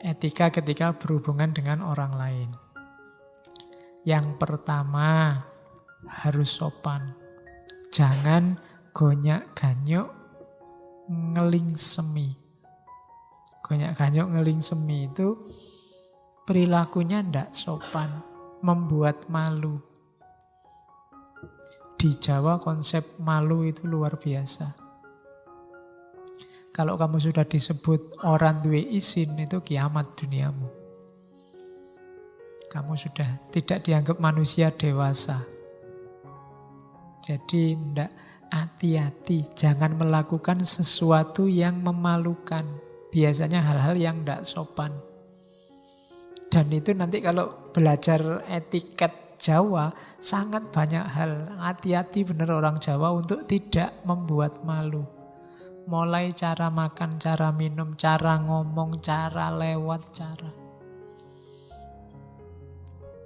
Etika ketika berhubungan dengan orang lain. Yang pertama, harus sopan. Jangan gonyak-ganyuk ngeling semi. Gonyak-ganyuk ngeling semi itu perilakunya ndak sopan, membuat malu. Di Jawa konsep malu itu luar biasa. Kalau kamu sudah disebut orang duwe isin, itu kiamat duniamu. Kamu sudah tidak dianggap manusia dewasa. Jadi ndak, hati-hati, jangan melakukan sesuatu yang memalukan. Biasanya hal-hal yang ndak sopan. Dan itu nanti kalau belajar etiket Jawa, sangat banyak hal. Hati-hati benar orang Jawa untuk tidak membuat malu. Mulai cara makan, cara minum, cara ngomong, cara lewat, cara.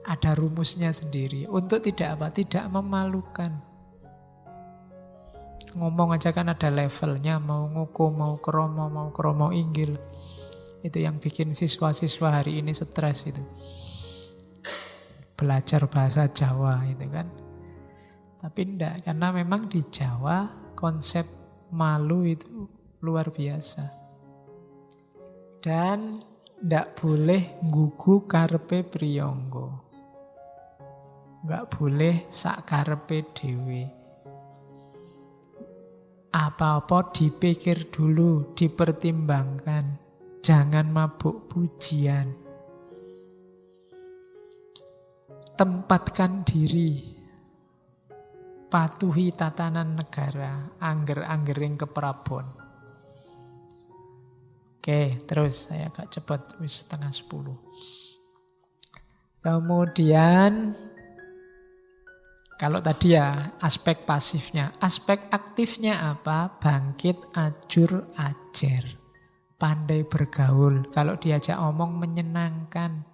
Ada rumusnya sendiri. Untuk tidak apa? Tidak memalukan. Ngomong aja kan ada levelnya. Mau nguku, mau kromo inggil. Itu yang bikin siswa-siswa hari ini stres itu. Belajar bahasa Jawa itu kan. Tapi enggak, karena memang di Jawa konsep malu itu luar biasa. Dan ndak boleh nggugu karepe priyangga. Nggak boleh sak karepe dhewe. Apa-apa dipikir dulu, dipertimbangkan. Jangan mabuk pujian. Tempatkan diri. Patuhi tatanan negara, angger-anggering keprabon. Oke, terus saya agak cepat, wis 9:30. Kemudian, kalau tadi ya aspek pasifnya, aspek aktifnya apa? Bangkit, ajur, ajer. Pandai bergaul, kalau diajak omong menyenangkan.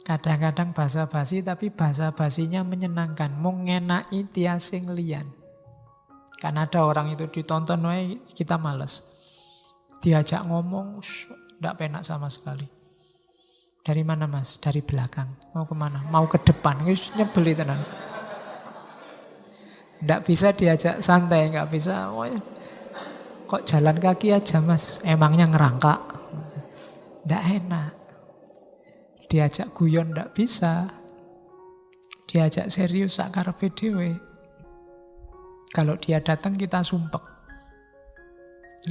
Kadang-kadang basa-basi tapi basa-basinya menyenangkan. Mung ngenaki tiasing liyan. Kan ada orang itu ditonton wae kita males. Diajak ngomong ndak penak sama sekali. Dari mana mas? Dari belakang. Mau kemana? Mau ke depan. Wis nyebeli tenan. Ndak bisa diajak santai, nggak bisa. Kok jalan kaki aja mas? Emangnya ngerangkak? Ndak enak. Diajak guyon ndak bisa. Diajak serius sak karepe dhewe. Kalau dia datang kita sumpek.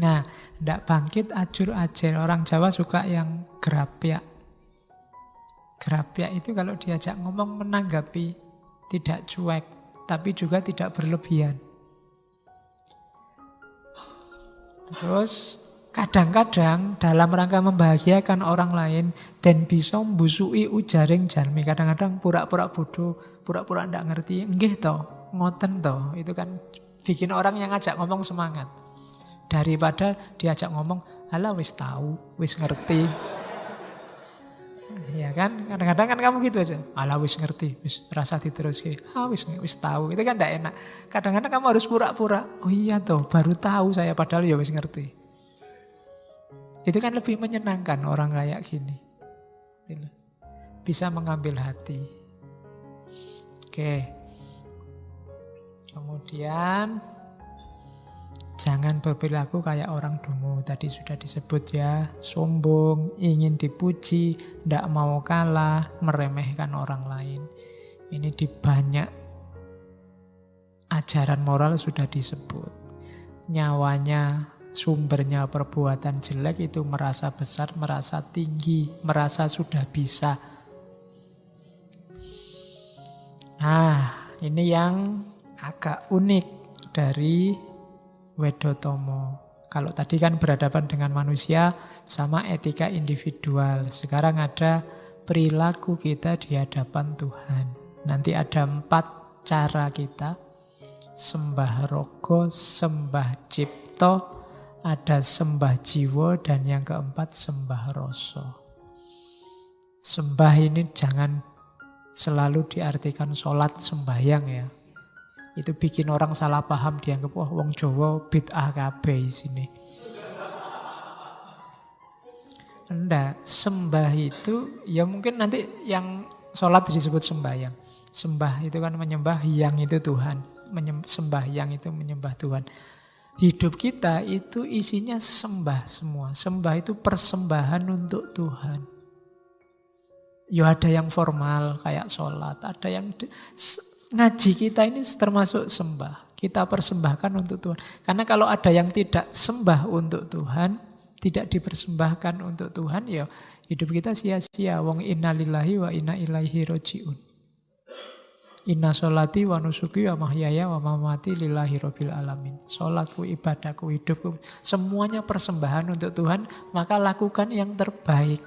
Nah, ndak bangkit ajur ajer. Orang Jawa suka yang gerapyak. Gerapyak itu kalau diajak ngomong menanggapi, tidak cuek, tapi juga tidak berlebihan. Terus kadang-kadang dalam rangka membahagiakan orang lain dan bisa mbusui ujaring jalmi. Kadang-kadang pura-pura bodoh, pura-pura ndak ngerti. Nggih to, ngoten to. Itu kan bikin orang yang ngajak ngomong semangat. Daripada diajak ngomong, "Alah wis tahu, wis ngerti." Ya kan? Kadang-kadang kan kamu gitu aja. "Alah wis ngerti, wis rasa diteruske. Wis tahu." Itu kan ndak enak. Kadang-kadang kamu harus pura-pura, "Oh iya toh, baru tahu saya padahal ya wis ngerti." Itu kan lebih menyenangkan orang kayak gini. Bisa mengambil hati. Oke. Kemudian jangan berperilaku kayak orang dungu. Tadi sudah disebut ya. Sombong, ingin dipuji, tidak mau kalah, meremehkan orang lain. Ini di banyak ajaran moral sudah disebut. Nyawanya, sumbernya perbuatan jelek itu merasa besar, merasa tinggi, merasa sudah bisa. Nah, ini yang agak unik dari Wedotomo. Kalau tadi kan berhadapan dengan manusia sama etika individual. Sekarang ada perilaku kita di hadapan Tuhan. Nanti ada 4 cara kita. Sembah rogo, sembah cipto, ada sembah jiwa, dan yang keempat sembah rasa. Sembah ini jangan selalu diartikan sholat sembahyang ya. Itu bikin orang salah paham, dianggap wah wong Jawa bid'ah kabeh sini. Enggak, sembah itu ya mungkin nanti yang sholat disebut sembahyang. Sembah itu kan menyembah, yang itu Tuhan. Sembah yang itu menyembah Tuhan. Hidup kita itu isinya sembah semua. Sembah itu persembahan untuk Tuhan. Ya ada yang formal kayak sholat, ada yang ngaji kita ini termasuk sembah. Kita persembahkan untuk Tuhan. Karena kalau ada yang tidak sembah untuk Tuhan, tidak dipersembahkan untuk Tuhan, ya hidup kita sia-sia. Wong inna lillahi wa inna ilaihi roji'un. Inna sholati wa nusuki wa mahyaya wa mamati lillahi rabbil alamin. Sholatku, ibadahku, hidupku, semuanya persembahan untuk Tuhan, maka lakukan yang terbaik.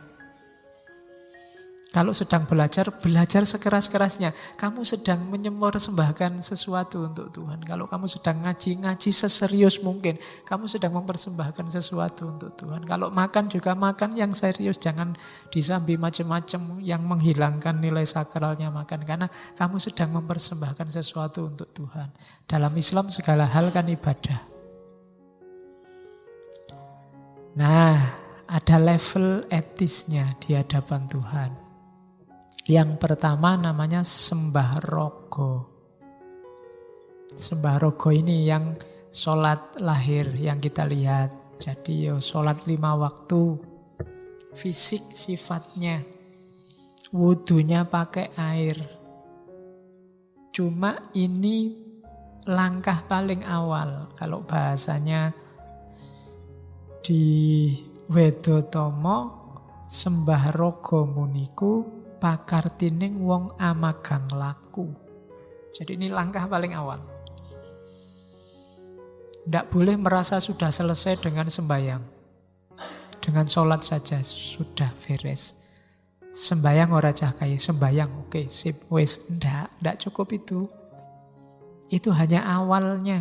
Kalau sedang belajar, belajar sekeras-kerasnya. Kamu sedang mempersembahkan sesuatu untuk Tuhan. Kalau kamu sedang ngaji, ngaji seserius mungkin. Kamu sedang mempersembahkan sesuatu untuk Tuhan. Kalau makan juga makan yang serius. Jangan disambi macam-macam yang menghilangkan nilai sakralnya makan. Karena kamu sedang mempersembahkan sesuatu untuk Tuhan. Dalam Islam segala hal kan ibadah. Nah, ada level etisnya di hadapan Tuhan. Yang pertama namanya sembah rogo. Sembah rogo ini yang sholat lahir yang kita lihat. Jadi sholat 5 waktu. Fisik sifatnya. Wudunya pakai air. Cuma ini langkah paling awal. Kalau bahasanya di Wedotomo, sembah rogo muniku pakartining wong amagang laku. Jadi ini langkah paling awal. Tidak boleh merasa sudah selesai dengan sembahyang. Dengan sholat saja sudah beres. Sembahyang ora cah kaya, sembahyang oke, sip, wis. Tidak cukup itu. Itu hanya awalnya.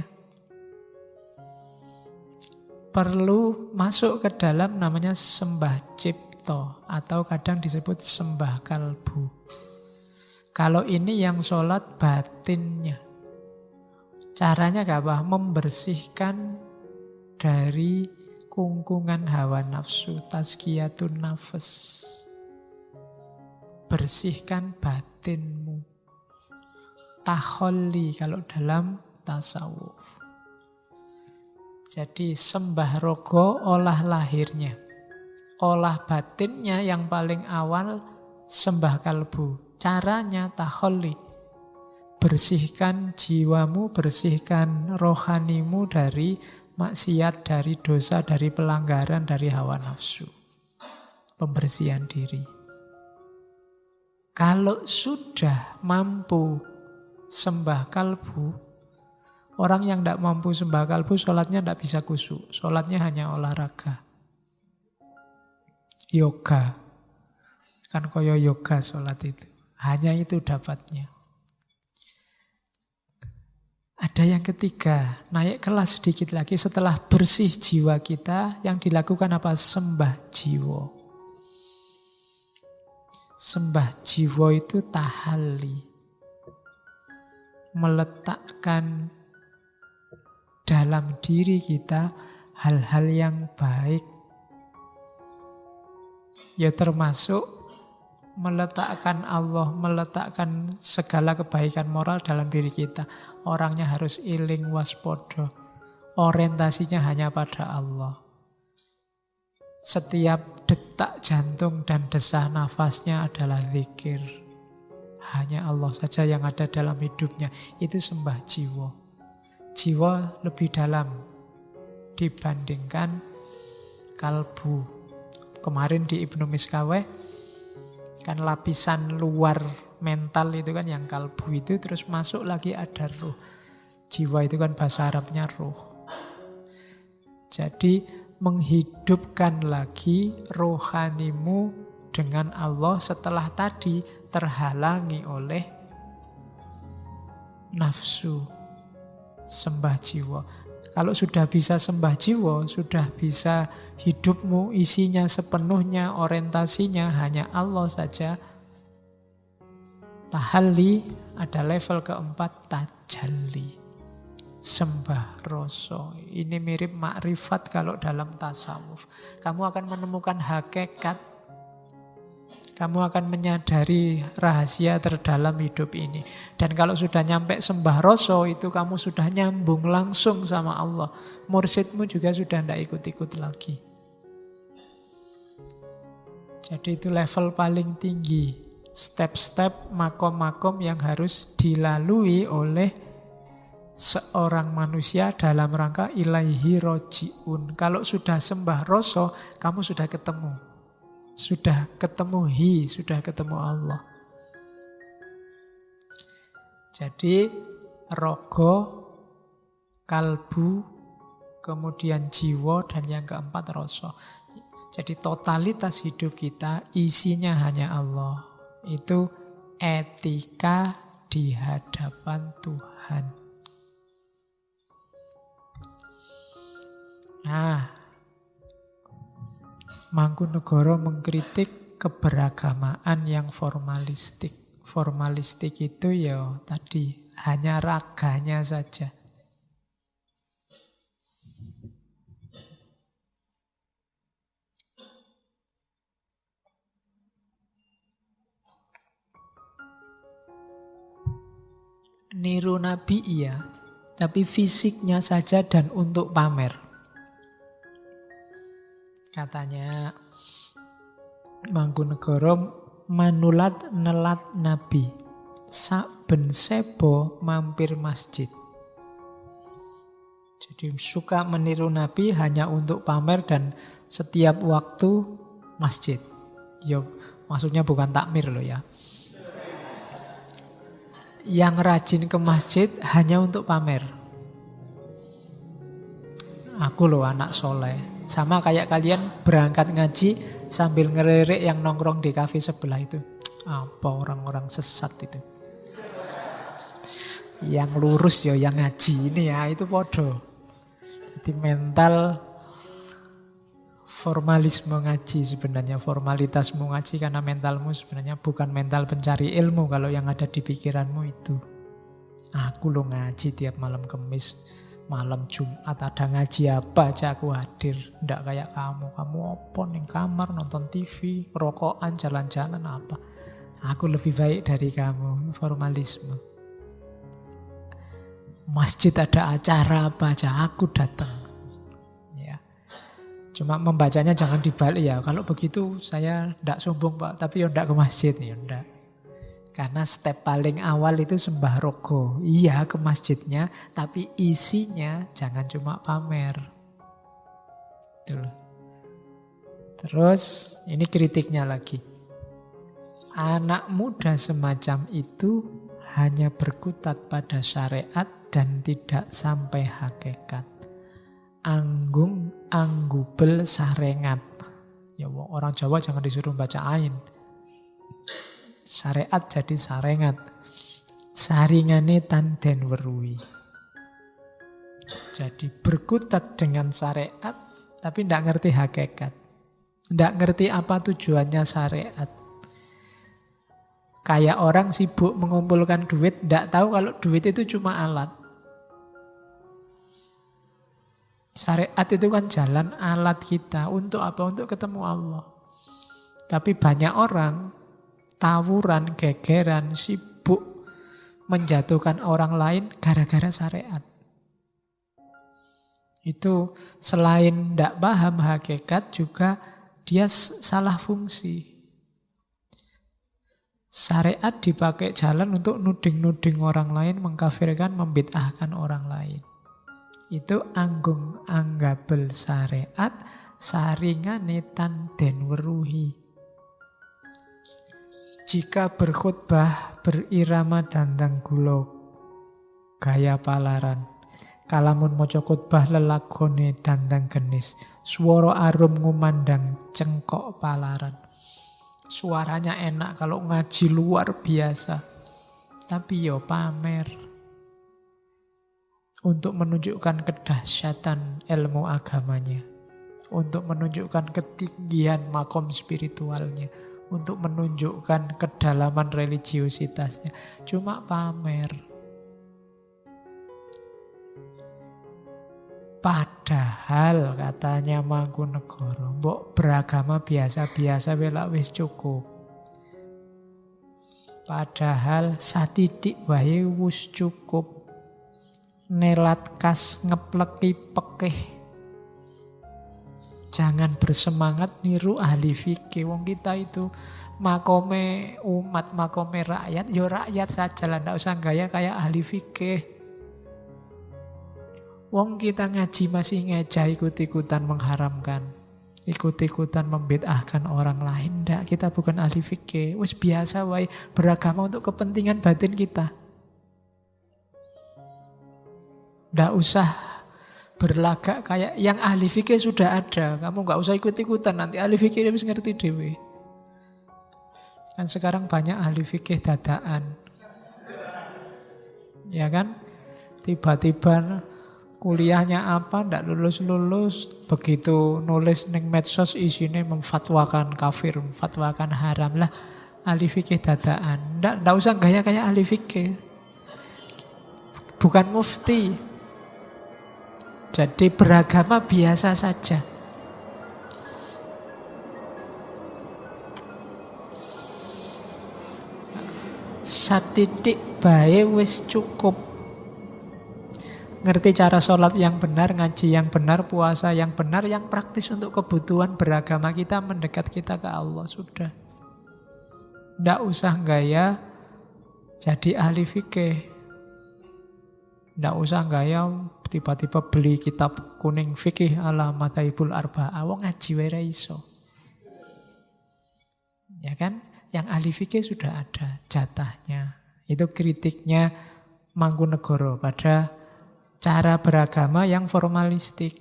Perlu masuk ke dalam namanya sembah cipta. Atau kadang disebut sembah kalbu. Kalau ini yang sholat batinnya. Caranya apa? Membersihkan dari kungkungan hawa nafsu. Tazkiyatun nafas. Bersihkan batinmu. Taholli kalau dalam tasawuf. Jadi sembah rogo olah lahirnya. Olah batinnya yang paling awal sembah kalbu. Caranya taholli. Bersihkan jiwamu, bersihkan rohanimu dari maksiat, dari dosa, dari pelanggaran, dari hawa nafsu. Pembersihan diri. Kalau sudah mampu sembah kalbu, orang yang tidak mampu sembah kalbu, sholatnya tidak bisa khusyuk. Sholatnya hanya olahraga. Yoga. Kan koyo yoga sholat itu. Hanya itu dapatnya. Ada yang ketiga, naik kelas sedikit lagi setelah bersih jiwa kita, yang dilakukan apa? Sembah jiwa. Sembah jiwa itu tahalli. Meletakkan dalam diri kita hal-hal yang baik. Ya termasuk meletakkan Allah, meletakkan segala kebaikan moral dalam diri kita. Orangnya harus iling waspodo. Orientasinya hanya pada Allah. Setiap detak jantung dan desah nafasnya adalah zikir. Hanya Allah saja yang ada dalam hidupnya. Itu sembah jiwa. Jiwa lebih dalam dibandingkan kalbu. Kemarin di Ibnu Miskaweh, kan lapisan luar mental itu kan yang kalbu itu, terus masuk lagi ada ruh. Jiwa itu kan bahasa Arabnya ruh. Jadi menghidupkan lagi rohanimu dengan Allah setelah tadi terhalangi oleh nafsu. Sembah jiwa. Kalau sudah bisa sembah jiwa, sudah bisa hidupmu isinya sepenuhnya, orientasinya hanya Allah saja. Tahalli ada level keempat, tajalli. sembah rasa. Ini mirip makrifat kalau dalam tasawuf. Kamu akan menemukan hakikat. Kamu akan menyadari rahasia terdalam hidup ini. Dan kalau sudah nyampe sembah rasa, itu kamu sudah nyambung langsung sama Allah. Mursyidmu juga sudah tidak ikut-ikut lagi. Jadi itu level paling tinggi. Step-step, makom-makom yang harus dilalui oleh seorang manusia dalam rangka ilaihi roji'un. Kalau sudah sembah rasa, kamu sudah ketemu. Sudah ketemu sudah ketemu Allah. Jadi rogo, kalbu, kemudian jiwa, dan yang keempat rasa. Jadi totalitas hidup kita isinya hanya Allah. Itu etika di hadapan Tuhan. Nah, Mangkunegara mengkritik keberagamaan yang formalistik. Formalistik itu ya tadi hanya raganya saja. Niru Nabi iya, tapi fisiknya saja dan untuk pamer. Katanya Mangkunegara manulat nelat Nabi, saben sebo mampir masjid. Jadi suka meniru Nabi hanya untuk pamer dan setiap waktu masjid. Ya, maksudnya bukan takmir loh ya. Yang rajin ke masjid hanya untuk pamer. Aku loh anak soleh. Sama kayak kalian berangkat ngaji sambil ngelirik yang nongkrong di kafe sebelah itu. Apa orang-orang sesat itu. Yang lurus ya yang ngaji ini ya itu podo. Jadi mental formalisme ngaji sebenarnya. Formalitasmu ngaji karena mentalmu sebenarnya bukan mental pencari ilmu kalau yang ada di pikiranmu itu. Aku lo ngaji tiap malam Kamis, malam Jumat ada ngaji apa aja aku hadir. Nggak kayak kamu. Kamu open yang kamar nonton TV, rokokan, jalan-jalan apa. Aku lebih baik dari kamu. Formalisme. Masjid ada acara apa aja aku datang. Cuma membacanya jangan dibalik ya. Kalau begitu saya tidak sombong Pak, tapi ya tidak ke masjid. Ya tidak. Karena step paling awal itu sembah rogo. Iya ke masjidnya, tapi isinya jangan cuma pamer. Betul. Terus ini kritiknya lagi. Anak muda semacam itu hanya berkutat pada syariat dan tidak sampai hakikat. Anggung anggubel sarengat. Ya orang Jawa jangan disuruh baca ain. Syariat jadi sarengat. Saringane tanden weruhi. Jadi berkutat dengan syariat tapi tidak ngerti hakikat. Tidak ngerti apa tujuannya syariat. Kayak orang sibuk mengumpulkan duit, tidak tahu kalau duit itu cuma alat. Syariat itu kan jalan alat kita. Untuk apa? Untuk ketemu Allah. Tapi banyak orang tawuran, gegeran, sibuk menjatuhkan orang lain gara-gara syariat. Itu selain tidak paham hakikat juga dia salah fungsi. Syariat dipakai jalan untuk nuding-nuding orang lain, mengkafirkan, membid'ahkan orang lain. Itu anggung anggabel syariat saringane tanden weruhi. Jika berkhutbah berirama dandang gulo gaya palaran. Kalamun maca khutbah lelakone dandang genis. Swara arum ngumandang cengkok palaran. Suaranya enak kalau ngaji luar biasa. Tapi yo pamer. Untuk menunjukkan kedahsyatan ilmu agamanya. Untuk menunjukkan ketinggian makom spiritualnya. Untuk menunjukkan kedalaman religiositasnya. Cuma pamer. Padahal katanya Mangkunegara, mbok beragama biasa-biasa welak wis cukup. Padahal satitik wae wis cukup. Nelat kas ngepleki pekeh. Jangan bersemangat niru ahli fikih. Wong kita itu makome umat, makome rakyat, ya rakyat saja lah, ndak usah gaya kayak ahli fikih. Wong kita ngaji masih ngejah ikut-ikutan mengharamkan, ikut-ikutan membid'ahkan orang lain. Ndak, kita bukan ahli fikih. Wis biasa wae beragama untuk kepentingan batin kita. Ndak usah berlagak kayak yang ahli fikih sudah ada. Kamu nggak usah ikut-ikutan, nanti ahli fikih harus ngerti dewe. Kan sekarang banyak ahli fikih dadaan. Ya kan? Tiba-tiba kuliahnya apa, ndak lulus-lulus, begitu nulis ning medsos isinya memfatwakan kafir, memfatwakan haram lah. Ahli fikih dadaan. Ndak usah gaya kayak ahli fikih. Bukan mufti. Jadi beragama biasa saja. Satitik bae wis cukup. Ngerti cara sholat yang benar, ngaji yang benar, puasa yang benar, yang praktis untuk kebutuhan beragama kita, mendekat kita ke Allah, sudah. Nggak usah gaya jadi ahli fikih. Nggak usah gaya tiba-tiba beli kitab kuning fikih ala Madhaibul Arba'ah. Wong ngaji wae ra iso. Ya kan? Yang ahli fikih sudah ada jatahnya. Itu kritiknya Mangkunegara pada cara beragama yang formalistik.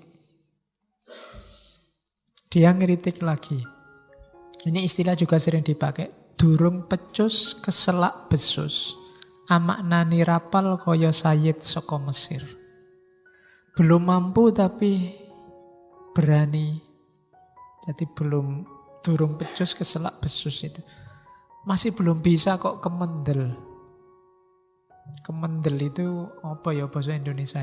Dia ngeritik lagi. Ini istilah juga sering dipakai. Durung pecus keselak besus. Amaknani rapal kaya Sayyid saka Mesir. Belum mampu tapi berani. Jadi durung pecus keselak besus itu. Masih belum bisa kok kemendel. Kemendel itu apa ya bahasa Indonesia?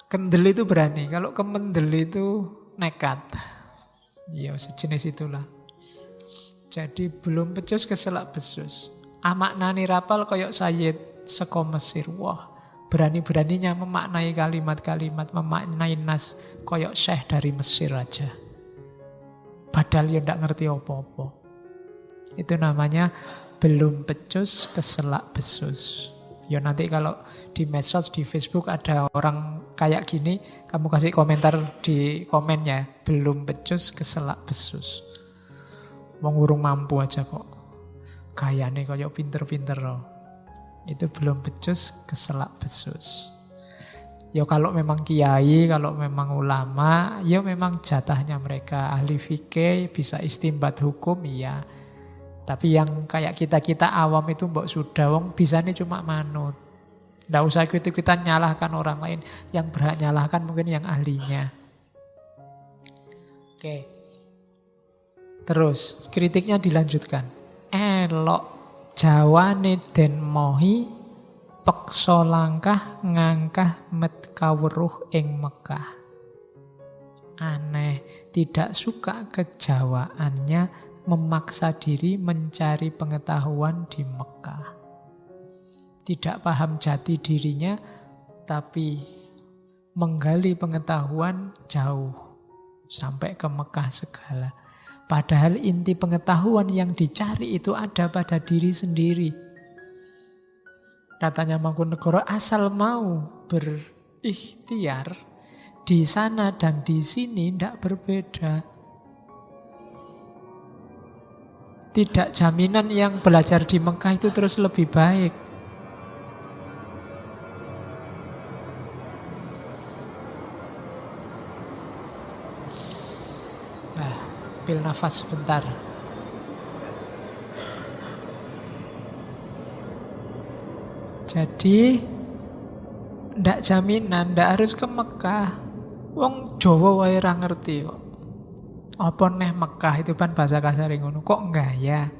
Kendel itu berani, kalau kemendel itu nekat. Ya sejenis itulah. Jadi belum pecus keselak besus. Amaknani rapal koyok Sayyid saka Mesir. Wah, berani-beraninya memaknai kalimat-kalimat, memaknai nas koyok syekh dari Mesir aja. Padahal ya ndak ngerti apa-apa. Itu namanya belum pecus keselak besus. Ya nanti kalau di medsos, di Facebook ada orang kayak gini, kamu kasih komentar di komennya, belum pecus keselak besus. Wong urung mampu aja kok. Gayane kayak pinter-pinter loh. Itu belum pecus keselak besus. Ya kalau memang kiai, kalau memang ulama, ya memang jatahnya mereka. Ahli fikih bisa istimbat hukum, iya. Tapi yang kayak kita-kita awam itu mbok sudah wong bisane cuma manut. Nggak usah ikut-ikutan nyalahkan orang lain. Yang berhak nyalahkan mungkin yang ahlinya. Oke. Terus kritiknya dilanjutkan. Elok jawane den mohi peksa langkah ngangkah met kawruh ing Mekah. Aneh, tidak suka kejawaannya memaksa diri mencari pengetahuan di Mekah. Tidak paham jati dirinya, tapi menggali pengetahuan jauh. Sampai ke Mekah segala. Padahal inti pengetahuan yang dicari itu ada pada diri sendiri. Katanya Mangkunegara, asal mau berikhtiar, di sana dan di sini tidak berbeda. Tidak jaminan yang belajar di Mekah itu terus lebih baik. Ambil nafas sebentar. Jadi ndak jaminan, ndak harus ke Mekah. Wong Jawa wae ra ngerti kok. Apa neh Mekah itu kan bahasa kasar ngono. Kok enggak ya?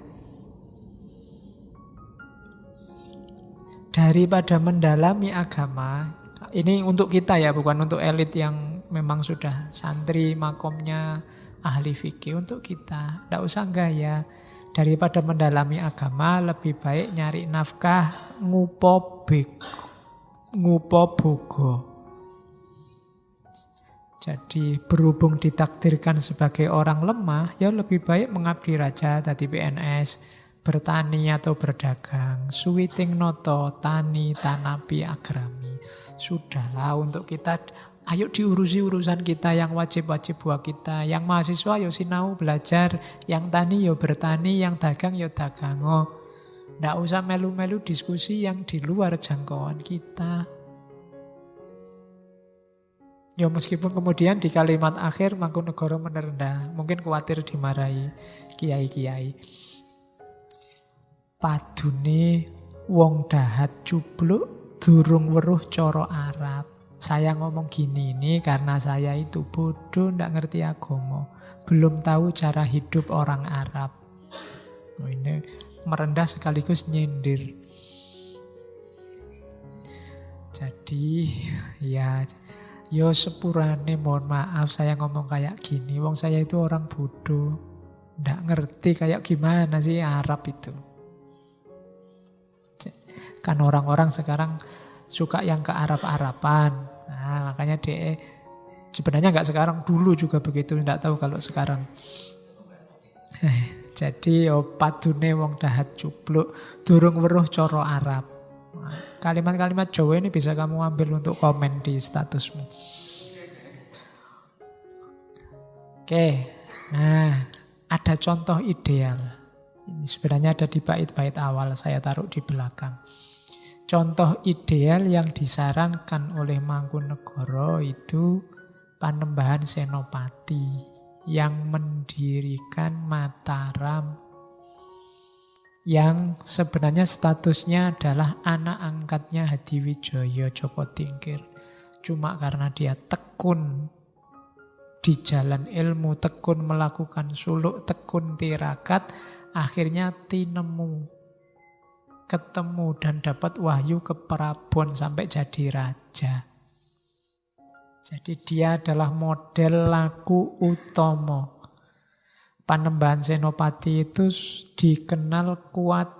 Daripada mendalami agama, Ini untuk kita ya, bukan untuk elit yang memang sudah santri, makomnya ahli fikih. Untuk kita, tidak usah gaya. Daripada mendalami agama, lebih baik nyari nafkah ngupo bogo. Jadi berhubung ditakdirkan sebagai orang lemah, ya lebih baik mengabdi raja tadi PNS, bertani atau berdagang, suwiting noto, tani, tanapi, agrami. Sudahlah untuk kita, ayo diurusi urusan kita yang wajib-wajib buat kita. Yang mahasiswa yo sinau belajar, yang tani yo bertani, yang dagang yo dagang. Nggak usah melu-melu diskusi yang di luar jangkauan kita. Ya meskipun kemudian di kalimat akhir Mangkunegara merendah, mungkin khawatir dimarahi kiai-kiai. Padune wong dahat cubluk durung weruh cara Arab. Saya ngomong gini ini karena saya itu bodoh, ndak ngerti agama, belum tahu cara hidup orang Arab. Ini merendah sekaligus nyindir. Jadi ya yo sepurane mohon maaf saya ngomong kayak gini. Wong saya itu orang bodoh, ndak ngerti kayak gimana sih Arab itu. Kan orang-orang sekarang suka yang ke Arab-Araban. Nah, makanya dia sebenarnya nggak sekarang, dulu juga begitu, nggak tahu kalau sekarang. Jadi padune wong dahat cubluk durung weruh cara Arab. Kalimat-kalimat Jawa ini bisa kamu ambil untuk komen di statusmu. Oke, nah ada contoh ideal. Ini sebenarnya ada di bait-bait awal, saya taruh di belakang. Contoh ideal yang disarankan oleh Mangkunegara itu Panembahan Senopati yang mendirikan Mataram, yang sebenarnya statusnya adalah anak angkatnya Hadiwijaya Joko Tingkir. Cuma karena dia tekun di jalan ilmu, tekun melakukan suluk, tekun tirakat, akhirnya ketemu dan dapat wahyu ke Prabon sampai jadi raja. Jadi dia adalah model laku utomo. Panembahan Senopati itu dikenal kuat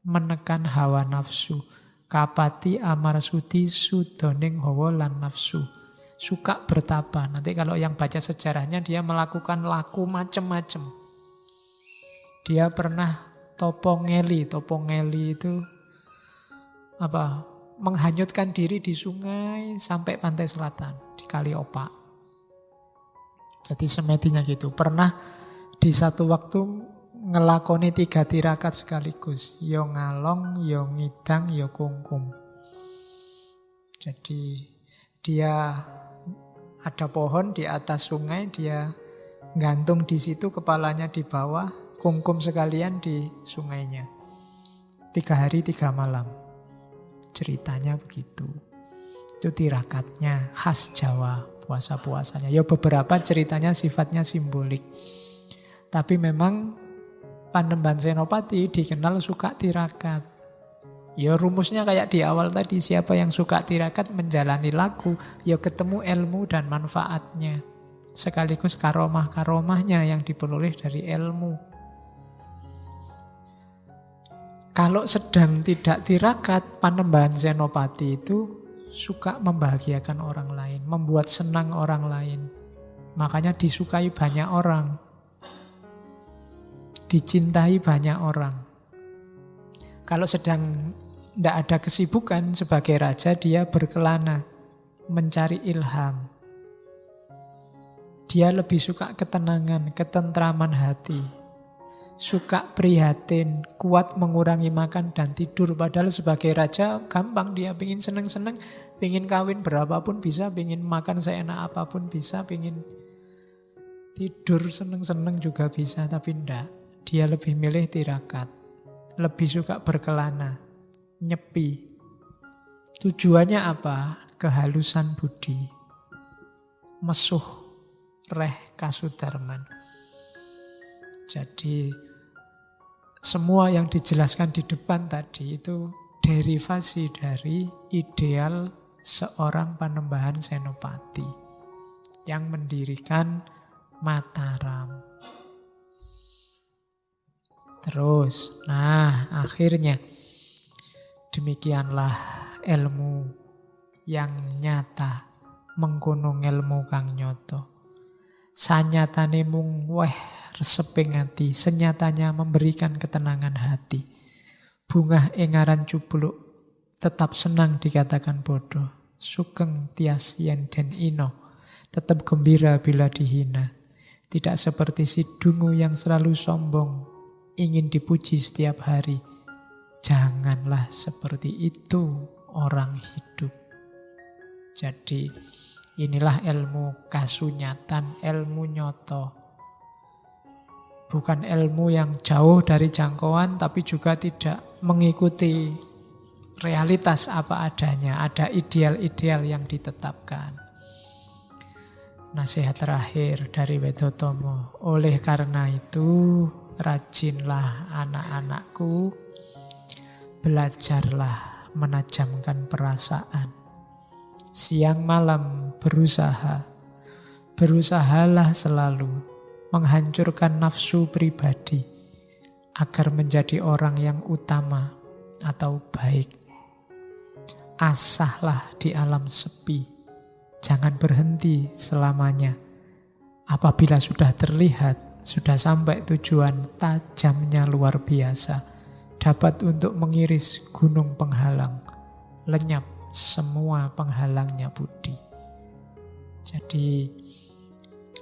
menekan hawa nafsu. Kapati Amarsudi sudoning hawa lan nafsu. Suka bertapa. Nanti kalau yang baca sejarahnya dia melakukan laku macam-macam. Dia pernah Topongeli itu menghanyutkan diri di sungai sampai pantai selatan di Kali Opak. Jadi semedinya gitu. Pernah di satu waktu ngelakoni 3 tirakat sekaligus. Yo ngalong, yo ngidang, yo kungkum. Jadi dia ada pohon di atas sungai, dia gantung di situ, kepalanya di bawah, kungkum sekalian di sungainya. 3 hari 3 malam. Ceritanya begitu. Itu tirakatnya khas Jawa, puasa-puasanya. Ya beberapa ceritanya sifatnya simbolik. Tapi memang Panembahan Senopati dikenal suka tirakat. Ya rumusnya kayak di awal tadi, siapa yang suka tirakat menjalani laku, ya ketemu ilmu dan manfaatnya. Sekaligus karomah-karomahnya yang diperoleh dari ilmu. Kalau sedang tidak tirakat, Panembahan Senopati itu suka membahagiakan orang lain, membuat senang orang lain. Makanya disukai banyak orang, dicintai banyak orang. Kalau sedang tidak ada kesibukan sebagai raja, dia berkelana, mencari ilham. Dia lebih suka ketenangan, ketentraman hati. Suka prihatin, kuat mengurangi makan dan tidur. Padahal sebagai raja gampang, dia pingin seneng-seneng, pingin kawin berapapun bisa, pingin makan seenak apapun bisa, pingin tidur seneng-seneng juga bisa. Tapi enggak, dia lebih milih tirakat, lebih suka berkelana, nyepi. Tujuannya apa? Kehalusan budi, mesuh reh kasudarman. Jadi semua yang dijelaskan di depan tadi itu derivasi dari ideal seorang Panembahan Senopati yang mendirikan Mataram. Terus, nah akhirnya demikianlah ilmu yang nyata mengkono ilmu kang nyoto. Sanyatane mung reseping ati, senyatanya memberikan ketenangan hati. Bungah engaran cupluk, tetap senang dikatakan bodoh. Sugeng tias yen den ino, tetap gembira bila dihina. Tidak seperti si dungu yang selalu sombong, ingin dipuji setiap hari. Janganlah seperti itu orang hidup. Jadi inilah ilmu kasunyatan, ilmu nyoto. Bukan ilmu yang jauh dari jangkauan, tapi juga tidak mengikuti realitas apa adanya. Ada ideal-ideal yang ditetapkan. Nasihat terakhir dari Wedotomo. Oleh karena itu, rajinlah anak-anakku, belajarlah menajamkan perasaan. Siang malam berusaha, berusahalah selalu menghancurkan nafsu pribadi agar menjadi orang yang utama atau baik. Asahlah di alam sepi, jangan berhenti selamanya. Apabila sudah terlihat, sudah sampai tujuan, tajamnya luar biasa, dapat untuk mengiris gunung penghalang, lenyap semua penghalangnya budi. Jadi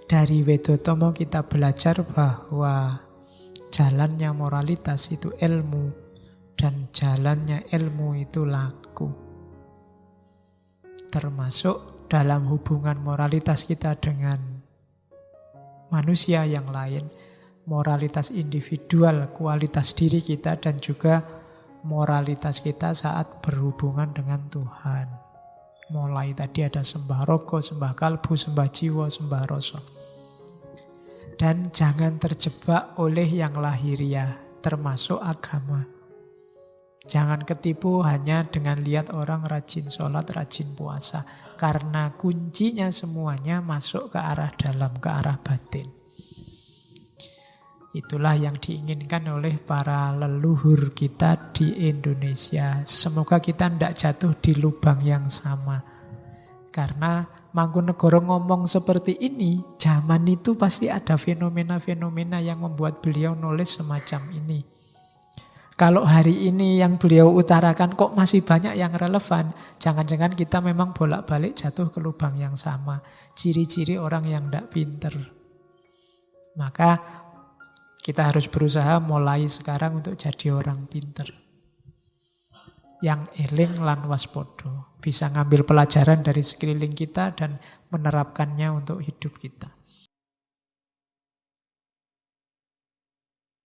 dari Wedotomo kita belajar bahwa jalannya moralitas itu ilmu dan jalannya ilmu itu laku. Termasuk dalam hubungan moralitas kita dengan manusia yang lain, moralitas individual, kualitas diri kita, dan juga moralitas kita saat berhubungan dengan Tuhan. Mulai tadi ada sembah rogo, sembah kalbu, sembah jiwa, sembah rasa. Dan jangan terjebak oleh yang lahiriah, termasuk agama. Jangan ketipu hanya dengan lihat orang rajin sholat, rajin puasa. Karena kuncinya semuanya masuk ke arah dalam, ke arah batin. Itulah yang diinginkan oleh para leluhur kita di Indonesia. Semoga kita tidak jatuh di lubang yang sama. Karena Mangkunegoro ngomong seperti ini, zaman itu pasti ada fenomena-fenomena yang membuat beliau nulis semacam ini. Kalau hari ini yang beliau utarakan kok masih banyak yang relevan, jangan-jangan kita memang bolak-balik jatuh ke lubang yang sama. Ciri-ciri orang yang tidak pinter. Maka kita harus berusaha mulai sekarang untuk jadi orang pinter. Yang eling lan waspodo. Bisa ngambil pelajaran dari sekeliling kita dan menerapkannya untuk hidup kita.